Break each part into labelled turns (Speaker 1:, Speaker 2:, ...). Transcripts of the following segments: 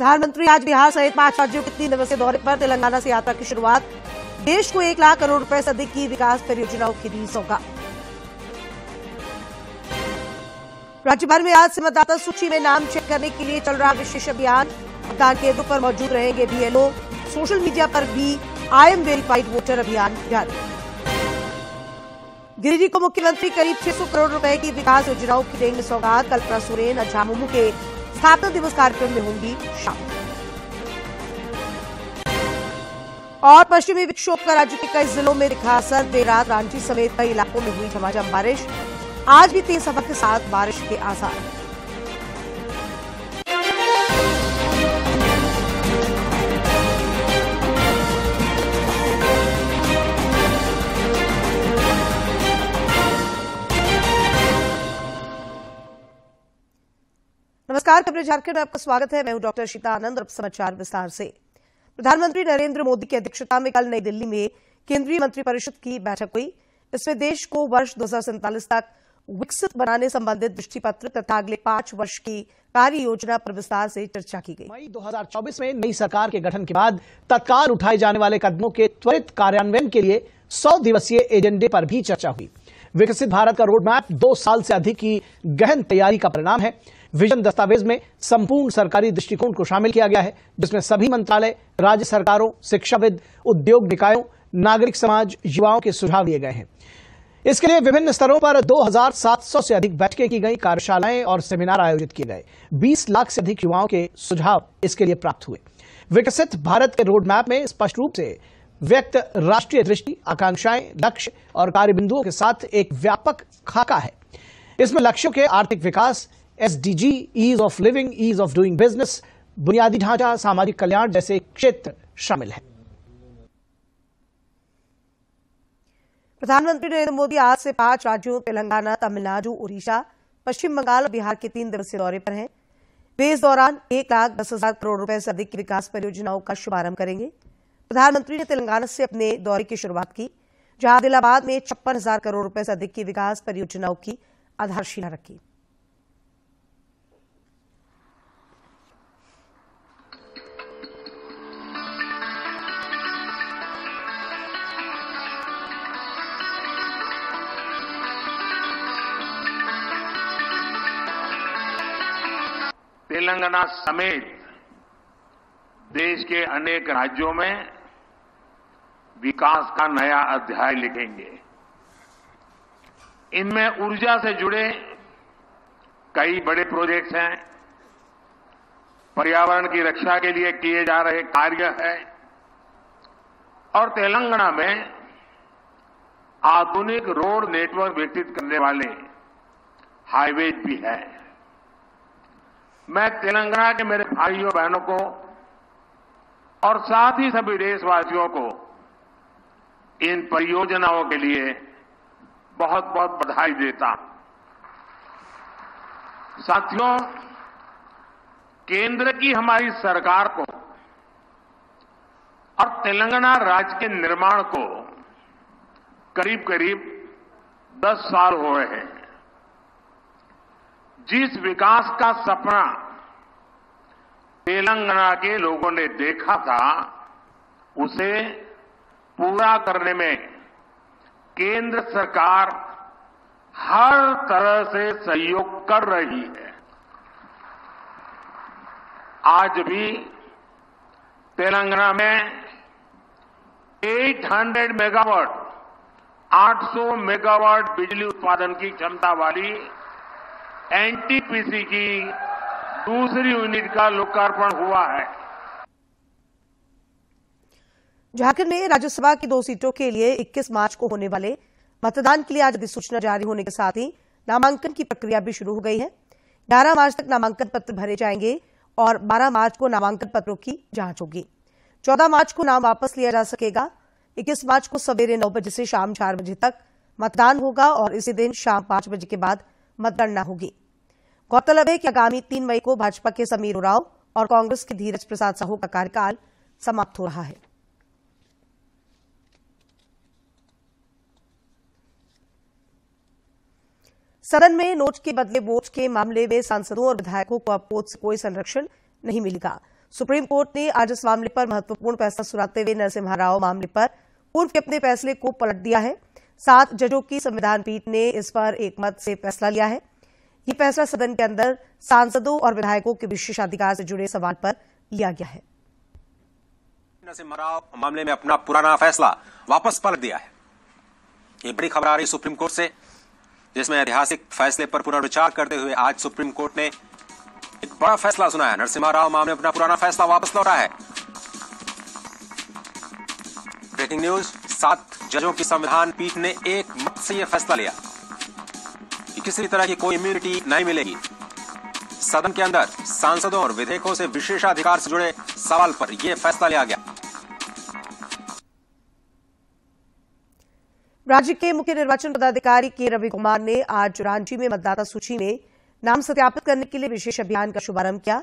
Speaker 1: प्रधानमंत्री आज बिहार सहित 5 राज्यों के 3 दिवसीय दौरे पर। तेलंगाना से यात्रा की शुरुआत। देश को 1 लाख करोड़ रुपए से अधिक की विकास परियोजनाओं की दी सौगात। राज्य भर में आज से मतदाता सूची में नाम चेक करने के लिए चल रहा विशेष अभियान। मतदान केंद्रों पर मौजूद रहेंगे बीएलओ। सोशल मीडिया पर भी आई एम वेरीफाइड वोटर अभियान जारी। गिरिडीह को मुख्यमंत्री करीब 600 करोड़ रुपए की विकास योजनाओं की देंगे सौगात। कल्पना सोरेन झामुमो के स्थापना दिवस कार्यक्रम में होंगी शामिल। और पश्चिमी विक्षोभ का राज्य के कई जिलों में दिखा असर। देर रात रांची समेत कई इलाकों में हुई झमाझम बारिश। आज भी तेज हवा के साथ बारिश के आसार। नमस्कार, खबरें झारखंड में आपका स्वागत है। मैं हूं डॉक्टर शीता आनंद और समाचार विस्तार से। प्रधानमंत्री नरेंद्र मोदी की अध्यक्षता में कल नई दिल्ली में केंद्रीय मंत्रिपरिषद की बैठक हुई। इसमें देश को वर्ष 2047 तक विकसित बनाने संबंधित दृष्टिपत्र तथा अगले 5 वर्ष की कार्य योजना पर विस्तार से चर्चा की गई।
Speaker 2: मई 2024 में नई सरकार के गठन के बाद तत्काल उठाए जाने वाले कदमों के त्वरित कार्यान्वयन के लिए 100 दिवसीय एजेंडे पर भी चर्चा हुई। विकसित भारत का रोड मैप 2 साल से अधिक की गहन तैयारी का परिणाम है। विजन दस्तावेज में संपूर्ण सरकारी दृष्टिकोण को शामिल किया गया है, जिसमें सभी मंत्रालय, राज्य सरकारों, शिक्षाविद, उद्योग निकायों, नागरिक समाज, युवाओं के सुझाव लिए गए हैं। इसके लिए विभिन्न स्तरों पर 2700 से अधिक बैठकें की गई, कार्यशालाएं और सेमिनार आयोजित किए गए। 20 लाख से अधिक युवाओं के सुझाव इसके लिए प्राप्त हुए। विकसित भारत के रोड मैप में स्पष्ट रूप से व्यक्त राष्ट्रीय दृष्टि, आकांक्षाएं, लक्ष्य और कार्य बिंदुओं के साथ एक व्यापक खाका है। इसमें लक्ष्यों के आर्थिक विकास, SDG, ease of living, ease of doing business, बुनियादी ढांचा, सामाजिक कल्याण जैसे क्षेत्र शामिल हैं।
Speaker 1: प्रधानमंत्री नरेंद्र मोदी आज से 5 राज्यों तेलंगाना, तमिलनाडु, उड़ीसा, पश्चिम बंगाल और बिहार के 3 दिवसीय दौरे पर हैं। वे इस दौरान 1,10,000 करोड़ रुपए से अधिक की विकास परियोजनाओं का शुभारंभ करेंगे। प्रधानमंत्री ने तेलंगाना से अपने दौरे की शुरुआत की, जहां आदिलाबाद में 56,000 करोड़ रुपए से अधिक की विकास परियोजनाओं की आधारशिला रखी।
Speaker 3: तेलंगाना समेत देश के अनेक राज्यों में विकास का नया अध्याय लिखेंगे। इनमें ऊर्जा से जुड़े कई बड़े प्रोजेक्ट्स हैं, पर्यावरण की रक्षा के लिए किए जा रहे कार्य हैं और तेलंगाना में आधुनिक रोड नेटवर्क विकसित करने वाले हाईवेज भी हैं। मैं तेलंगाना के मेरे भाइयों बहनों को और साथ ही सभी देशवासियों को इन परियोजनाओं के लिए बहुत बहुत बधाई देता हूं। साथियों, केंद्र की हमारी सरकार को और तेलंगाना राज्य के निर्माण को करीब करीब 10 साल हो रहे हैं। जिस विकास का सपना तेलंगाना के लोगों ने देखा था, उसे पूरा करने में केंद्र सरकार हर तरह से सहयोग कर रही है। आज भी तेलंगाना में 800 मेगावाट 800 मेगावाट बिजली उत्पादन की क्षमता वाली एनटीपीसी की दूसरी यूनिट का लोकार्पण हुआ है।
Speaker 1: झारखंड में राज्यसभा की 2 सीटों के लिए 21 मार्च को होने वाले मतदान के लिए आज अधिसूचना जारी होने के साथ ही नामांकन की प्रक्रिया भी शुरू हो गई है। 11 मार्च तक नामांकन पत्र भरे जाएंगे और 12 मार्च को नामांकन पत्रों की जांच होगी। 14 मार्च को नाम वापस लिया जा सकेगा। 21 मार्च को सवेरे 9 बजे से शाम 4 बजे तक मतदान होगा और इसी दिन शाम 5 बजे के बाद मतगणना होगी। गौरतलब है कि आगामी 3 मई को भाजपा के समीर उरांव और कांग्रेस के धीरज प्रसाद साहू का कार्यकाल समाप्त हो रहा है। सदन में नोट के बदले वोट के मामले में सांसदों और विधायकों को अब कोर्ट से कोई संरक्षण नहीं मिलेगा। सुप्रीम कोर्ट ने आज इस मामले पर महत्वपूर्ण फैसला सुनाते हुए नरसिम्हा राव मामले पर पूर्व के अपने फैसले को पलट दिया है। 7 जजों की संविधान पीठ ने इस पर एकमत से फैसला लिया है। ये फैसला सदन के अंदर सांसदों और विधायकों के विशेषाधिकार से जुड़े सवाल पर लिया गया है।
Speaker 4: नरसिम्हा राव मामले में अपना पुराना फैसला वापस पलट दिया है। ये बड़ी खबर आ रही सुप्रीम कोर्ट से, जिसमें ऐतिहासिक फैसले पर पुनर्विचार करते हुए आज सुप्रीम कोर्ट ने एक बड़ा फैसला सुनाया। नरसिम्हा राव मामले में अपना पुराना फैसला वापस लौटा है। ब्रेकिंग न्यूज, 7 जजों की संविधान पीठ ने एक मत से यह फैसला लिया कि किसी तरह की कोई इम्यूनिटी नहीं मिलेगी। सदन के अंदर सांसदों और विधेयकों से विशेषाधिकार से जुड़े सवाल पर यह फैसला लिया गया।
Speaker 1: राज्य के मुख्य निर्वाचन पदाधिकारी के रवि कुमार ने आज रांची में मतदाता सूची में नाम सत्यापित करने के लिए विशेष अभियान का शुभारंभ किया।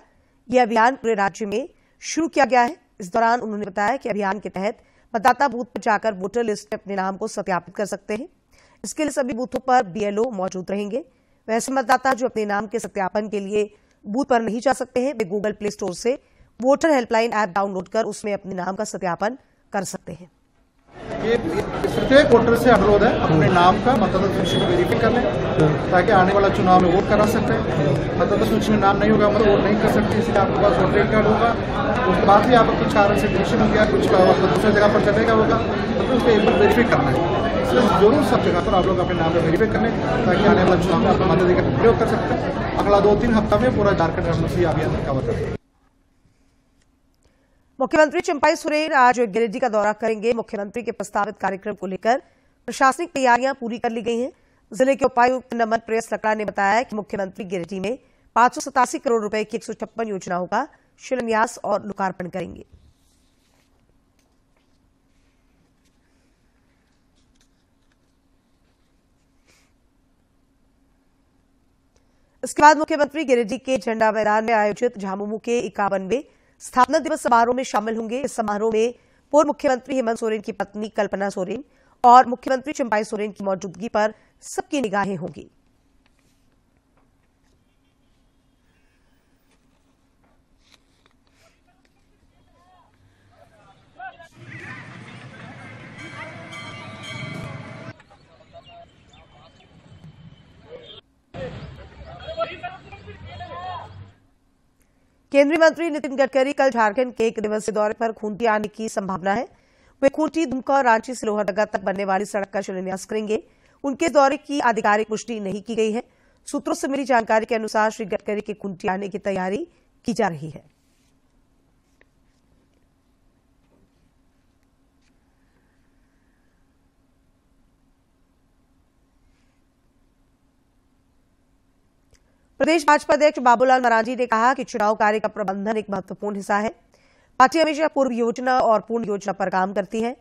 Speaker 1: यह अभियान पूरे राज्य में शुरू किया गया है। इस दौरान उन्होंने बताया कि अभियान के तहत मतदाता बूथ पर जाकर वोटर लिस्ट में अपने नाम को सत्यापित कर सकते हैं। इसके लिए सभी बूथों पर बीएलओ मौजूद रहेंगे। वैसे मतदाता जो अपने नाम के सत्यापन के लिए बूथ पर नहीं जा सकते हैं, वे गूगल प्ले स्टोर से वोटर हेल्पलाइन ऐप डाउनलोड कर उसमें अपने नाम का सत्यापन कर सकते हैं।
Speaker 5: ये प्रत्येक वोटर से अनुरोध है अपने नाम का मतदाता सूची में वेरीफाई कर लें, ताकि आने वाला चुनाव में वोट करा सकते हैं। मतदाता सूची में नाम नहीं होगा मतलब वोट नहीं कर सकते, इसलिए आपके पास वोटर कार्ड होगा। उसके बाद भी आपका कुछ कारण से डिलीशन हो गया, कुछ दूसरी जगह पर चलेगा होगा, तो उसको एक बार वेरीफाई करना है। इसलिए जरूर सब जगह पर आप लोग अपने नाम का वेरीफाई कर लें, ताकि आने वाला चुनाव में आप मताधिकार का प्रयोग कर सकते हैं। अगला 2-3 हफ्ता में पूरा झारखंड अभियान कवर करेंगे।
Speaker 1: मुख्यमंत्री चिंपाई सोरेन आज गिरिडीह का दौरा करेंगे। मुख्यमंत्री के प्रस्तावित कार्यक्रम को लेकर प्रशासनिक तैयारियां पूरी कर ली गई हैं। जिले के उपायुक्त नमन प्रेस लकड़ा ने बताया कि मुख्यमंत्री गिरिडीह में 587 करोड़ रुपए की 156 योजनाओं का शिलान्यास और लोकार्पण करेंगे। इसके बाद मुख्यमंत्री गिरिडीह के झंडा मैदान में आयोजित झामुमो के 51वें स्थापना दिवस समारोह में शामिल होंगे। इस समारोह में पूर्व मुख्यमंत्री हेमंत सोरेन की पत्नी कल्पना सोरेन और मुख्यमंत्री चिंपाई सोरेन की मौजूदगी पर सबकी निगाहें होंगी। केंद्रीय मंत्री नितिन गडकरी कल झारखंड के 1 दिवसीय दौरे पर खूंटी आने की संभावना है। वे खूंटी, दुमका और रांची से लोहरदगा तक बनने वाली सड़क का शिलान्यास करेंगे। उनके दौरे की आधिकारिक पुष्टि नहीं की गई है। सूत्रों से मिली जानकारी के अनुसार श्री गडकरी के खूंटी आने की तैयारी की जा रही है। प्रदेश भाजपा अध्यक्ष बाबूलाल मरांडी ने कहा कि चुनाव कार्य का प्रबंधन एक महत्वपूर्ण हिस्सा है। पार्टी हमेशा पूर्व योजना और पूर्ण योजना पर काम करती है,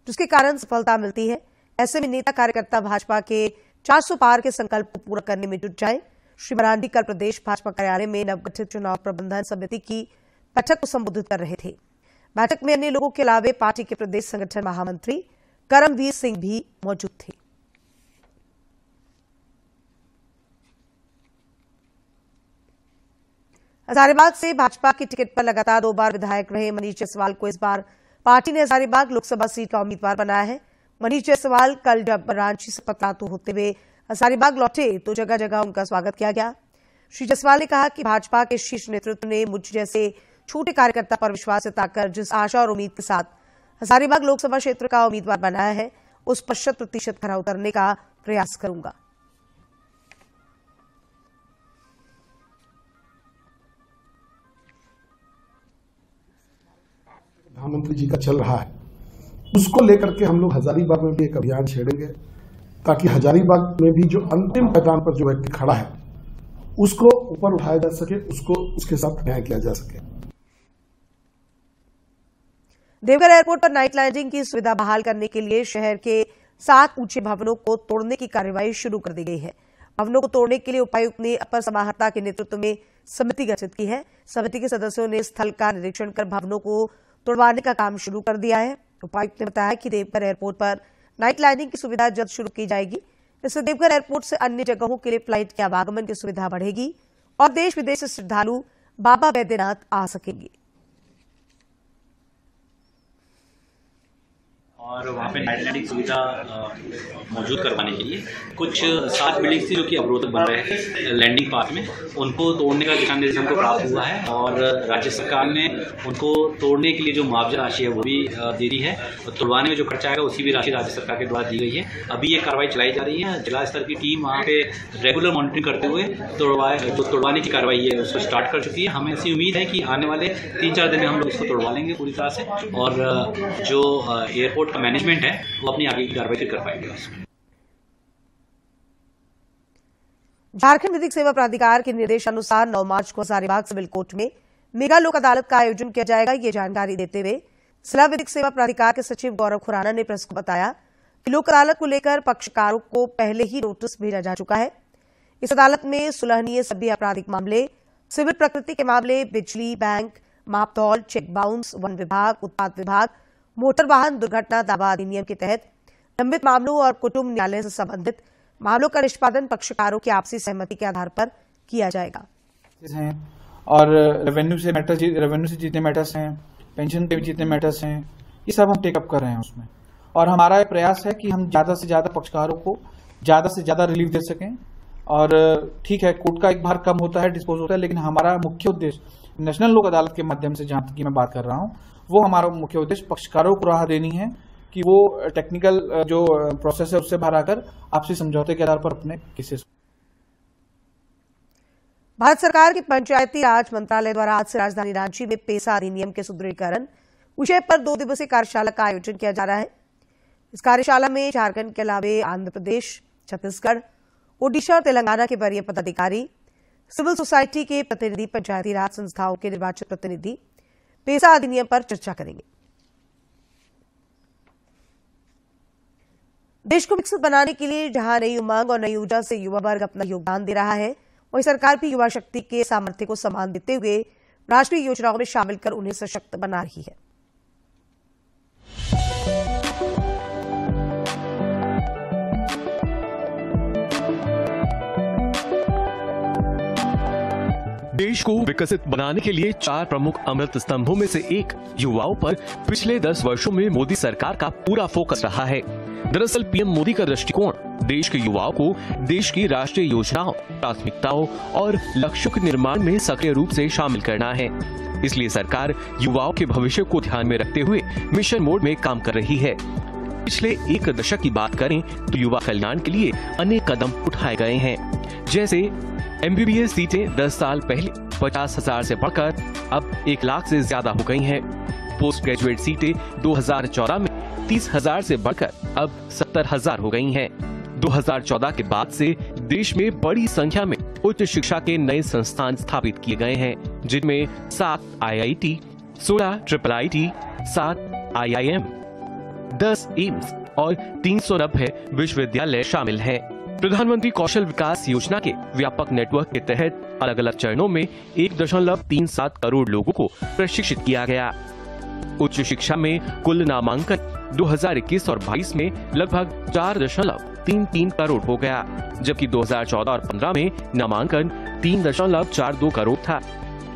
Speaker 1: जिसके कारण सफलता मिलती है। ऐसे में नेता कार्यकर्ता भाजपा के 400 पार के संकल्प को पूरा करने में जुट जाए। श्री मरांडी कल प्रदेश भाजपा कार्यालय में नवगठित चुनाव प्रबंधन समिति की बैठक को संबोधित कर रहे थे। बैठक में अन्य लोगों के अलावा पार्टी के प्रदेश संगठन महामंत्री करमवीर सिंह भी मौजूद थे। हजारीबाग से भाजपा की टिकट पर लगातार 2 बार विधायक रहे मनीष जायसवाल को इस बार पार्टी ने हजारीबाग लोकसभा सीट का उम्मीदवार बनाया है। मनीष जायसवाल कल जब रांची से पतरातू होते हुए हजारीबाग लौटे तो जगह जगह उनका स्वागत किया गया। श्री जायसवाल ने कहा कि भाजपा के शीर्ष नेतृत्व ने मुझ जैसे छोटे कार्यकर्ता पर विश्वास जताकर जिस आशा और उम्मीद के साथ हजारीबाग लोकसभा क्षेत्र का उम्मीदवार बनाया है, उस पर 100% खरा उतरने का प्रयास करूंगा।
Speaker 6: प्रधानमंत्री जी का चल रहा है, उसको लेकर के हम लोग हजारीबाग में भी एक अभियान छेड़ेंगे, ताकि हजारीबाग में भी जो अंतिम पायदान पर जो व्यक्ति खड़ा है उसको ऊपर उठाया जा सके, उसको उसके साथ न्याय किया जा सके।
Speaker 1: देवघर एयरपोर्ट पर नाइट लैंडिंग की सुविधा बहाल करने के लिए शहर के 7 ऊंचे भवनों को तोड़ने की कार्रवाई शुरू कर दी गई है। भवनों को तोड़ने के लिए उपायुक्त ने अपर समाहर्ता के नेतृत्व में समिति गठित की है। समिति के सदस्यों ने स्थल का निरीक्षण कर भवनों को तोड़वाने का काम शुरू कर दिया है। उपायुक्त ने बताया कि देवघर एयरपोर्ट पर नाइट लैंडिंग की सुविधा जल्द शुरू की जाएगी। इससे देवघर एयरपोर्ट से अन्य जगहों के लिए फ्लाइट के आवागमन की सुविधा बढ़ेगी और देश विदेश से श्रद्धालु बाबा बैद्यनाथ आ सकेंगे।
Speaker 7: और वहाँ पे नाइट लैंडिंग सुविधा मौजूद करवाने के लिए कुछ 7 बिल्डिंग्स थी जो कि अवरोधक बन रहे थे लैंडिंग पार्ट में, उनको तोड़ने का दिशा निर्देश हमको प्राप्त हुआ है और राज्य सरकार ने उनको तोड़ने के लिए जो मुआवजा राशि है वो भी दे दी है और तोड़वाने में जो खर्चा आएगा उसी भी राशि राज्य सरकार के द्वारा दी गई है। अभी ये कार्रवाई चलाई जा रही है, जिला स्तर की टीम वहाँ पे रेगुलर मॉनिटरिंग करते हुए तोड़वाने की कार्रवाई है उसको स्टार्ट कर चुकी है। हमें ऐसी उम्मीद है कि आने वाले 3-4 दिन में हम लोग इसको तोड़वा लेंगे पूरी तरह से और जो एयरपोर्ट मैनेजमेंट है वो अपनी आगे की कार्रवाई कर पाएंगे।
Speaker 1: झारखंड विधिक सेवा प्राधिकार के निर्देशानुसार 9 मार्च को हजारीबाग सिविल कोर्ट में मेगा लोक अदालत का आयोजन किया जाएगा। ये जानकारी देते हुए जिला विधिक सेवा प्राधिकार के सचिव गौरव खुराना ने प्रेस को बताया कि लोक अदालत को लेकर पक्षकारों को पहले ही नोटिस भेजा जा चुका है। इस अदालत में सुलहनीय सभी आपराधिक मामले, सिविल प्रकृति के मामले, बिजली, बैंक, मापतौल, चेक बाउंस, वन विभाग, उत्पाद विभाग, मोटर वाहन दुर्घटना दावा अधिनियम के तहत लंबित मामलों और कुटुंब न्यायालय से संबंधित मामलों का निष्पादन पक्षकारों की आपसी सहमति के आधार पर किया जाएगा।
Speaker 8: और रेवेन्यू से जितने मैटर्स हैं, पेंशन पे जितने मैटर्स हैं, ये सब हम टेकअप कर रहे हैं उसमें। और हमारा प्रयास है कि हम ज्यादा से ज्यादा पक्षकारों को ज्यादा से ज्यादा रिलीफ दे सकें। और ठीक है, कोर्ट का एक भार कम होता है, डिस्पोज होता है, लेकिन हमारा मुख्य उद्देश्य नेशनल लोक अदालत के माध्यम से जहां तक की मैं बात कर रहा हूं, वो हमारा मुख्य उद्देश्य पक्षकारों को राह देनी है कि वो टेक्निकल जो प्रोसेस है उससे बाहर आकर आपसी समझौते के आधार पर अपने केसेस।
Speaker 1: भारत सरकार के पंचायती राज मंत्रालय द्वारा आज से राजधानी रांची में पेसा अधिनियम के सुदृढ़ीकरण विषय पर 2 दिवसीय कार्यशाला का आयोजन किया जा रहा है। इस कार्यशाला में झारखंड के अलावा आंध्र प्रदेश, छत्तीसगढ़, ओडिशा और तेलंगाना के वरीय पदाधिकारी, सिविल सोसाइटी के प्रतिनिधि, पंचायती राज संस्थाओं के निर्वाचित प्रतिनिधि पेसा अधिनियम पर चर्चा करेंगे। देश को विकसित बनाने के लिए जहां नई उमंग और नई ऊर्जा से युवा वर्ग अपना योगदान दे रहा है, वहीं सरकार भी युवा शक्ति के सामर्थ्य को सम्मान देते हुए राष्ट्रीय योजनाओं में शामिल कर उन्हें सशक्त बना रही है।
Speaker 9: देश को विकसित बनाने के लिए 4 प्रमुख अमृत स्तंभों में से एक युवाओं पर पिछले 10 वर्षों में मोदी सरकार का पूरा फोकस रहा है। दरअसल पीएम मोदी का दृष्टिकोण देश के युवाओं को देश की राष्ट्रीय योजनाओं, प्राथमिकताओं और लक्ष्यों के निर्माण में सक्रिय रूप से शामिल करना है। इसलिए सरकार युवाओं के भविष्य को ध्यान में रखते हुए मिशन मोड में काम कर रही है। पिछले 1 दशक की बात करें तो युवा कल्याण के लिए अनेक कदम उठाए गए हैं, जैसे MBBS सीटें 10 साल पहले 50,000 से बढ़कर अब 1 लाख से ज्यादा हो गई हैं। पोस्ट ग्रेजुएट सीटें 2014 में 30,000 से बढ़कर अब 70,000 हो गई हैं। 2014 के बाद से देश में बड़ी संख्या में उच्च शिक्षा के नए संस्थान स्थापित किए गए हैं, जिनमें 7 IIT, 16 IIIT, 7 IIM, 10 एम्स और 390 विश्वविद्यालय शामिल हैं। प्रधानमंत्री कौशल विकास योजना के व्यापक नेटवर्क के तहत अलग अलग चरणों में 1.37 करोड़ लोगों को प्रशिक्षित किया गया। उच्च शिक्षा में कुल नामांकन 2021 और 22 में लगभग 4.33 करोड़ हो गया, जबकि 2014 और 15 में नामांकन 3.42 करोड़ था।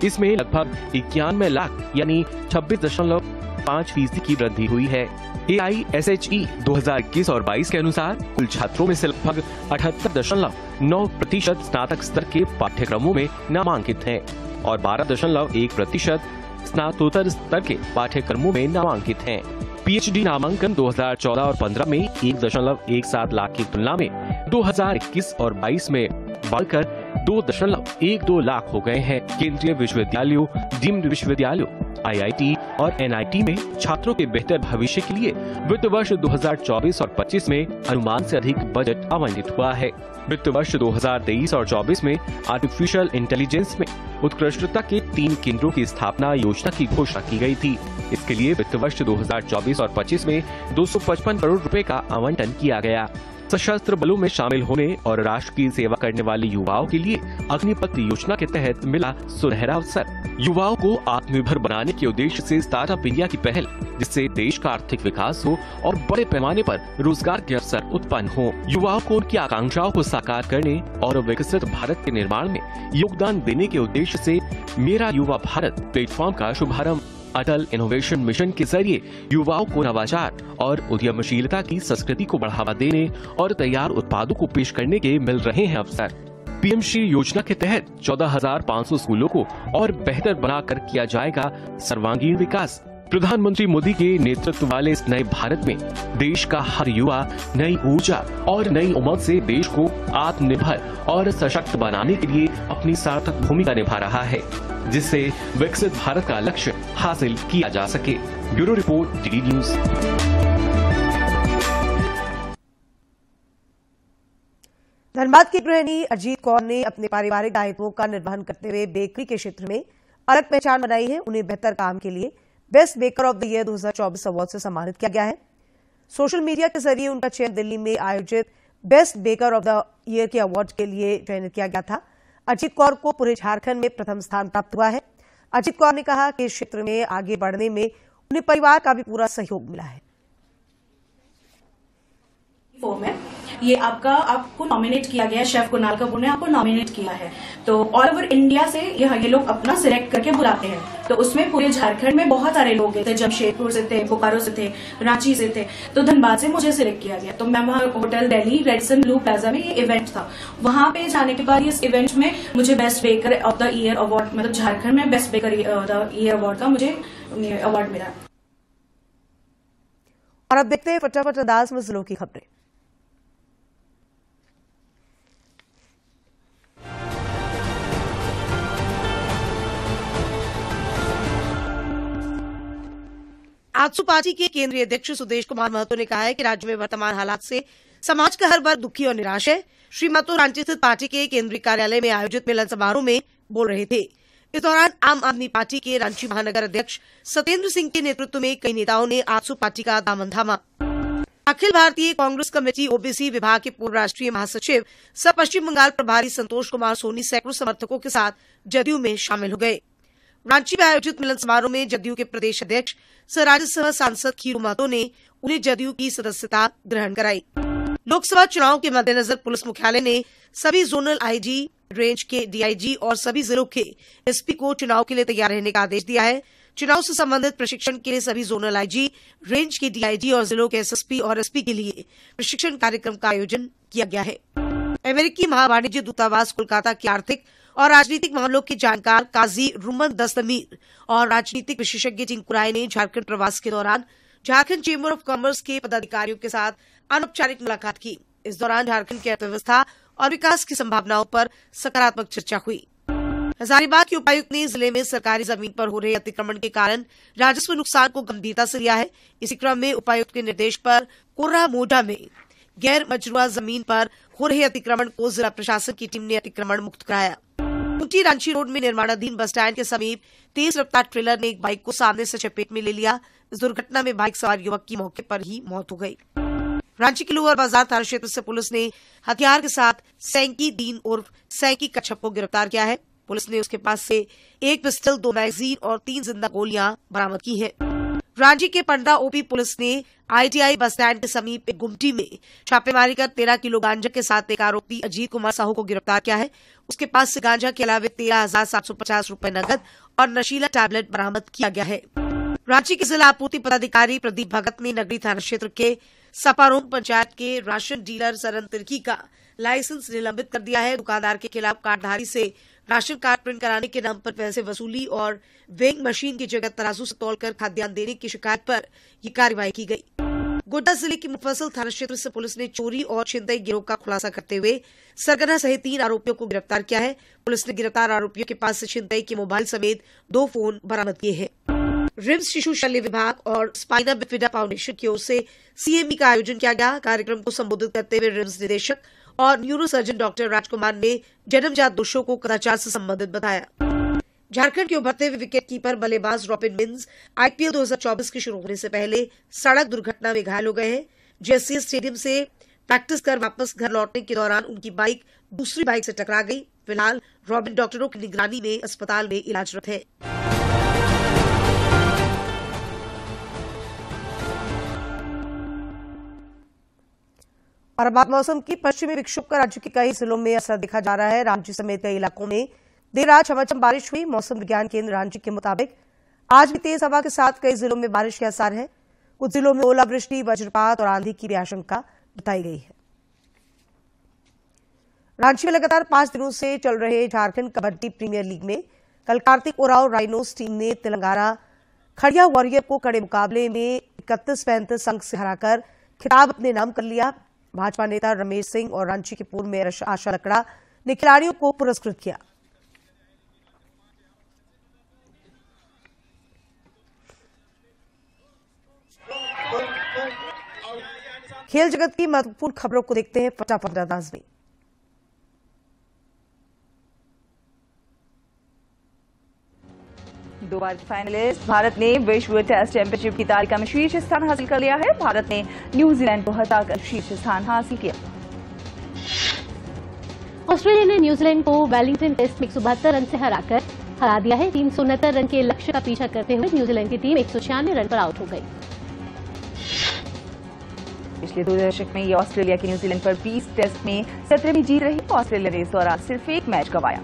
Speaker 9: इसमें लगभग 91 लाख यानी 26.5% की वृद्धि हुई है। AISHE 2021 और 22 के अनुसार कुल छात्रों में से लगभग 78.9% स्नातक स्तर के पाठ्यक्रमों में नामांकित हैं और 12.1% स्नातकोत्तर स्तर के पाठ्यक्रमों में नामांकित हैं। PhD नामांकन 2014 और 15 में 1.17 लाख की तुलना में 2021 और 22 में बढ़कर 2.12 लाख हो गए हैं। केंद्रीय विश्वविद्यालयों, डीम्ड विश्वविद्यालयों, IIT और NIT में छात्रों के बेहतर भविष्य के लिए वित्त वर्ष 2024 और 25 में अनुमान से अधिक बजट आवंटित हुआ है। वित्त वर्ष 2023 और 24 में आर्टिफिशियल इंटेलिजेंस में उत्कृष्टता के 3 केंद्रों की स्थापना योजना की घोषणा की गई थी। इसके लिए वित्त वर्ष 2024 और 25 में 255 करोड़ रुपए का आवंटन किया गया। सशस्त्र बलों में शामिल होने और राष्ट्र की सेवा करने वाले युवाओं के लिए अग्निपथ योजना के तहत मिला सुनहरा अवसर। युवाओं को आत्मनिर्भर बनाने के उद्देश्य से स्टार्टअप इंडिया की पहल, जिससे देश का आर्थिक विकास हो और बड़े पैमाने पर रोजगार के अवसर उत्पन्न हो। युवाओं को उनकी आकांक्षाओं को साकार करने और विकसित भारत के निर्माण में योगदान देने के उद्देश्य से मेरा युवा भारत प्लेटफॉर्म का शुभारंभ अटल इनोवेशन मिशन के जरिए युवाओं को नवाचार और उद्यमशीलता की संस्कृति को बढ़ावा देने और तैयार उत्पादों को पेश करने के मिल रहे हैं अवसर। पीएम श्री योजना के तहत 14,500 स्कूलों को और बेहतर बनाकर किया जाएगा सर्वांगीण विकास। प्रधानमंत्री मोदी के नेतृत्व वाले इस नए भारत में देश का हर युवा नई ऊर्जा और नई उमंग से देश को आत्मनिर्भर और सशक्त बनाने के लिए अपनी सार्थक भूमिका निभा रहा है, जिससे विकसित भारत का लक्ष्य हासिल किया जा सके। Bureau report, DD news.
Speaker 1: Dhanbad की गृहिणी अजीत कौर ने अपने पारिवारिक दायित्वों का निर्वहन करते हुए बेकरी के क्षेत्र में अलग पहचान बनाई है। उन्हें बेहतर काम के लिए best baker of the year 2024 award से सम्मानित किया गया है। सोशल मीडिया के जरिए उनका चयन दिल्ली में आयोजित best baker of the year के अवार्ड के लिए चयनित किया गया था। अजीत कौर को पूरे झारखंड में प्रथम स्थान प्राप्त हुआ है। अजीत कौर ने कहा कि इस क्षेत्र में आगे बढ़ने में उन्हें परिवार का भी पूरा सहयोग मिला है।
Speaker 10: ये आपको नॉमिनेट किया गया है, शेफ कुणाल कपूर ने आपको नॉमिनेट किया है। तो ऑल ओवर इंडिया से ये लोग अपना सिलेक्ट करके बुलाते हैं। तो उसमें पूरे झारखंड में बहुत सारे लोग थे, जमशेदपुर से थे, बोकारो से थे, रांची से थे। तो धनबाद से मुझे सिलेक्ट किया गया। तो मैं वहाँ hotel Delhi Radisson Blu plaza में ये इवेंट था। वहां पे जाने के बाद इस इवेंट में मुझे best baker of the year award, मतलब झारखंड में best baker of the year award का मुझे अवार्ड मिला।
Speaker 1: और अब देखते हैं फटाफट अंदाज में जिलों की खबरें। आजसू पार्टी के केंद्रीय अध्यक्ष सुदेश कुमार महतो ने कहा है कि राज्य में वर्तमान हालात से समाज का हर वर्ग दुखी और निराश है। श्री महतो रांची स्थित पार्टी के केंद्रीय कार्यालय में आयोजित मिलन समारोह में बोल रहे थे। इस दौरान आम आदमी पार्टी के रांची महानगर अध्यक्ष सत्येंद्र सिंह के नेतृत्व में कई नेताओं ने आजसू पार्टी का दामन थामा। अखिल भारतीय कांग्रेस कमेटी ओबीसी विभाग के पूर्व राष्ट्रीय महासचिव सह पश्चिम बंगाल प्रभारी संतोष कुमार सोनी सैकड़ों समर्थकों के साथ जदयू में शामिल हो गए। रांची में आयोजित मिलन समारोह में जदयू के प्रदेश अध्यक्ष सह राज्यसभा सांसद खीरू महतो ने उन्हें जदयू की सदस्यता ग्रहण कराई। लोकसभा चुनाव के मद्देनजर पुलिस मुख्यालय ने सभी जोनल आईजी, रेंज के डीआईजी और सभी जिलों के एसपी को चुनाव के लिए तैयार रहने का आदेश दिया है। चुनाव से संबंधित प्रशिक्षण के लिए सभी जोनल आईजी, रेंज के डीआईजी और जिलों के एसएसपी और एसपी के लिए प्रशिक्षण कार्यक्रम का आयोजन किया गया है। अमेरिकी महावाणिज्य दूतावास कोलकाता के आर्थिक और राजनीतिक मामलों के जानकार काजी रुमन दस्तमीर और राजनीतिक विशेषज्ञ टिंकू राय ने झारखंड प्रवास के दौरान झारखंड चेंबर ऑफ कॉमर्स के पदाधिकारियों के साथ अनौपचारिक मुलाकात की। इस दौरान झारखंड की अर्थव्यवस्था और विकास की संभावनाओं पर सकारात्मक चर्चा हुई। हजारीबाग के उपायुक्त ने जिले में सरकारी जमीन पर हो रहे अतिक्रमण के कारण राजस्व नुकसान को गंभीरता से लिया है। इसी क्रम में उपायुक्त के निर्देश पर कोर्रा मोडा में गैर मजरूआ जमीन पर हो रहे अतिक्रमण को जिला प्रशासन की टीम ने अतिक्रमण मुक्त कराया। कुंटी रांची रोड में निर्माणाधीन बस स्टैंड के समीप तेज रफ्तार ट्रेलर ने एक बाइक को सामने से चपेट में ले लिया। इस दुर्घटना में बाइक सवार युवक की मौके पर ही मौत हो गई। रांची के लोअर बाजार थाना क्षेत्र से पुलिस ने हथियार के साथ सैंकी दीन उर्फ सैंकी कच्छप को गिरफ्तार किया है। पुलिस ने उसके पास से एक पिस्टल, 2 मैगजीन और 3 जिंदा गोलियां बरामद की है। रांची के पंडा ओपी पुलिस ने आईटीआई बस स्टैंड के समीप एक गुमटी में छापेमारी कर 13 किलो गांजा के साथ एक आरोपी अजीत कुमार साहू को गिरफ्तार किया है। उसके पास से गांजा के अलावा 13,750 रुपए नकद और नशीला टैबलेट बरामद किया गया है। रांची के जिला आपूर्ति पदाधिकारी प्रदीप भगत ने नगरी थाना क्षेत्र के सपारोम पंचायत के राशन डीलर सरन तिर्की का लाइसेंस निलंबित कर दिया है। दुकानदार के खिलाफ कार्डधारी से राशन कार्ड प्रिंट कराने के नाम पर पैसे वसूली और वेइंग मशीन की जगह तराजू से तौलकर खाद्यान्न देने की शिकायत पर यह कार्रवाई की गई। गोड्डा जिले के मुफस्सिल थाना क्षेत्र से पुलिस ने चोरी और छिनतई गिरोह का खुलासा करते हुए सरगना सहित 3 आरोपियों को गिरफ्तार किया है। पुलिस ने गिरफ्तार आरोपियों के पास से छिनतई के मोबाइल समेत 2 फोन बरामद किए हैं। रिम्स शिशु शल्य विभाग और स्पाइना बिफिडा फाउंडेशन की ओर से सीएमई का आयोजन किया गया। कार्यक्रम को संबोधित करते हुए रिम्स निदेशक और न्यूरो सर्जन डॉक्टर राजकुमार ने जन्मजात दोषों को कदाचार से संबंधित बताया। झारखंड के उभरते हुए विकेट कीपर बल्लेबाज रॉबिन मिन्स आईपीएल 2024 के शुरू होने से पहले सड़क दुर्घटना में घायल हो गए हैं। जेएससीएस स्टेडियम से प्रैक्टिस कर वापस घर लौटने के दौरान उनकी बाइक दूसरी बाइक से टकरा गई। फिलहाल रॉबिन डॉक्टरों की निगरानी में अस्पताल में इलाजरत है। और अब मौसम की पश्चिमी विक्षोभ का राज्य के कई जिलों में असर देखा जा रहा है। रांची समेत कई इलाकों में देर रात झमाझम बारिश हुई। मौसम विज्ञान केंद्र रांची के मुताबिक आज भी तेज हवा के साथ कई जिलों में बारिश के आसार है। कुछ जिलों में ओलावृष्टि, वज्रपात और आंधी की भी आशंका बताई गई है। रांची में लगातार 5 दिनों से चल रहे झारखंड कबड्डी प्रीमियर लीग में कल कार्तिक ओराव राइनोस टीम ने तेलंगाना खड़िया वॉरियर को कड़े मुकाबले में 31-35 अंक से हराकर खिताब अपने नाम कर लिया। भाजपा नेता रमेश सिंह और रांची के पूर्व मेयर आशा लकड़ा ने खिलाड़ियों को पुरस्कृत किया। खेल जगत की महत्वपूर्ण खबरों को देखते हैं फटाफट अंदाज में।
Speaker 11: दो बार फाइनलिस्ट भारत ने विश्व टेस्ट चैंपियनशिप की तालिका में शीर्ष स्थान हासिल कर लिया है। भारत ने न्यूजीलैंड को हटाकर शीर्ष स्थान हासिल किया।
Speaker 12: ऑस्ट्रेलिया ने न्यूजीलैंड को वेलिंगटन टेस्ट में 172 रन से हरा दिया है। 369 रन के लक्ष्य का पीछा करते हुए न्यूजीलैंड की टीम 196 रन पर आउट हो गई।
Speaker 11: पिछले 2 दशक में ये ऑस्ट्रेलिया की न्यूजीलैंड पर 20 टेस्ट में 17 भी जीत रही। ऑस्ट्रेलिया ने इस दौरान सिर्फ एक मैच गंवाया।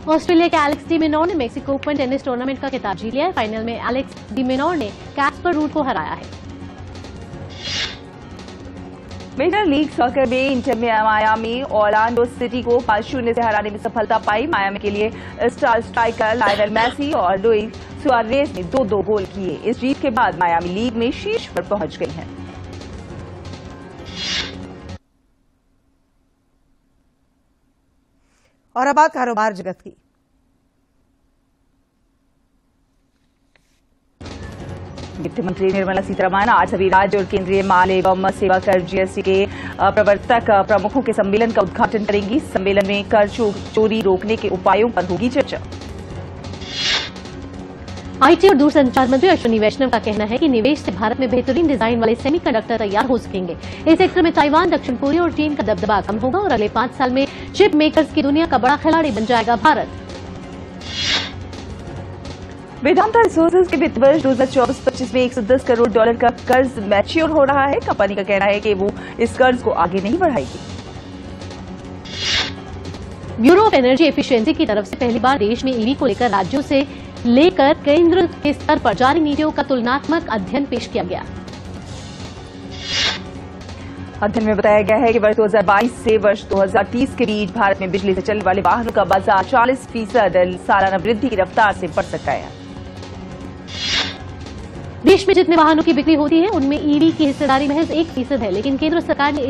Speaker 12: ऑस्ट्रेलिया के एलेक्स डी मिनोर ने मेक्सिको ओपन टेनिस टूर्नामेंट का खिताब जीत लिया है। फाइनल में एलेक्स डी मिनोर ने कैस्पर रूड को हराया है।
Speaker 11: मेजर लीग सॉकर में इंटर मायामी ऑरलैंडो सिटी को 5-0 से हराने में सफलता पाई। मायामी के लिए स्टार स्ट्राइकर लायनल मेसी और लुइस सुआरेज ने 2-2 गोल किए। इस जीत के बाद मायामी लीग में शीर्ष पर पहुंच गई है।
Speaker 1: और अब बात कारोबार जगत की।
Speaker 11: वित्त मंत्री निर्मला सीतारमण आज सभी राज्य और केंद्रीय माल एवं सेवा कर जीएसटी के प्रवर्तक प्रमुखों के सम्मेलन का उद्घाटन करेंगी। सम्मेलन में कर चोरी रोकने के उपायों पर होगी चर्चा।
Speaker 12: आईटी और दूरसंचार मंत्री अश्विनी वैष्णव का कहना है कि निवेश से भारत में बेहतरीन डिजाइन वाले सेमीकंडक्टर तैयार हो सकेंगे। इस सेक्टर में ताइवान, दक्षिण कोरिया और चीन का दबदबा कम होगा और अगले 5 साल में चिप मेकर्स की दुनिया का बड़ा खिलाड़ी बन जाएगा भारत।
Speaker 11: वेदांता रिसोर्सेज के वित्त वर्ष 2024-25 में $110 करोड़ का कर्ज मैच्योर हो रहा है। कंपनी का कहना है कि वो इस कर्ज को आगे नहीं बढ़ाएगी।
Speaker 12: ब्यूरो ऑफ एनर्जी एफिशिएंसी की तरफ से पहली बार देश में ईवी को लेकर राज्यों से लेकर केंद्र के स्तर पर जारी नीतियों का तुलनात्मक अध्ययन पेश किया गया।
Speaker 11: अध्ययन में बताया गया है कि वर्ष 2022 से वर्ष 2030 के बीच भारत में बिजली से चलने वाले वाहनों का बाजार 40% सालाना वृद्धि की रफ्तार से बढ़ सकता है।
Speaker 12: देश में जितने वाहनों की बिक्री होती है उनमें ईवी की हिस्सेदारी महज 1% है, लेकिन केंद्र सरकार ने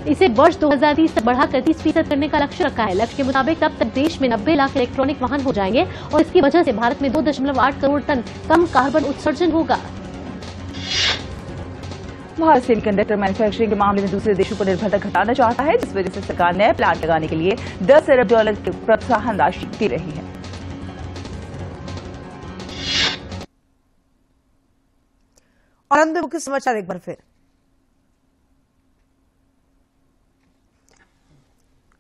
Speaker 12: इसे वर्ष 2030 तक बढ़ाकर 30% करने का लक्ष्य रखा है। लक्ष्य के मुताबिक तब तक देश में 90 लाख इलेक्ट्रॉनिक वाहन हो जाएंगे और इसकी वजह से भारत में 2.8 करोड़ टन कम कार्बन उत्सर्जन होगा।
Speaker 11: भारत सेमीकंडक्टर मैन्युफैक्चरिंग के मामले में दूसरे देशों पर निर्भरता घटाना चाहता है, जिस वजह से सरकार नए प्लांट लगाने के लिए $10 अरब की प्रोत्साहन राशि दे रही है।
Speaker 1: और अंत में मुख्य समाचार एक बार फिर।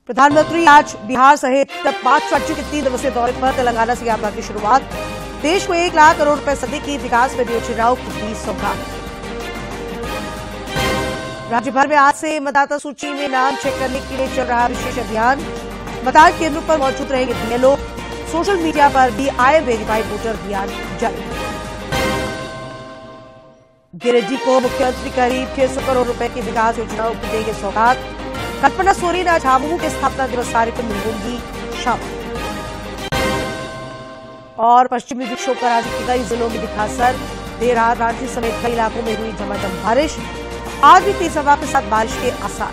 Speaker 1: प्रधानमंत्री आज बिहार सहित 5 राज्यों के 3 दिवसीय दौरे पर तेलंगाना से यात्रा की शुरुआत। देश को 1 लाख करोड़ रुपए से अधिक की विकास में योजनाओं की दी सौगात। राज्य भर में आज से मतदाता सूची में नाम चेक करने के लिए चल रहा विशेष अभियान। मतदान केंद्रों पर मौजूद रहेंगे बीएलओ। सोशल मीडिया पर भी आई वेरीफाई वोटर अभियान जारी। गिरिडीह को मुख्यमंत्री करीब 600 करोड़ रुपए की विकास योजनाओं की देंगे सौगात। कल्पना सोरेन आज झामुमो के स्थापना दिवस कार्यक्रम में होंगी शामिल। और पश्चिमी विक्षोभ का राज्य के कई जिलों में दिखा असर। देर रात रांची समेत कई इलाकों में हुई झमाझम बारिश। आज भी तेज हवा के साथ बारिश के आसार।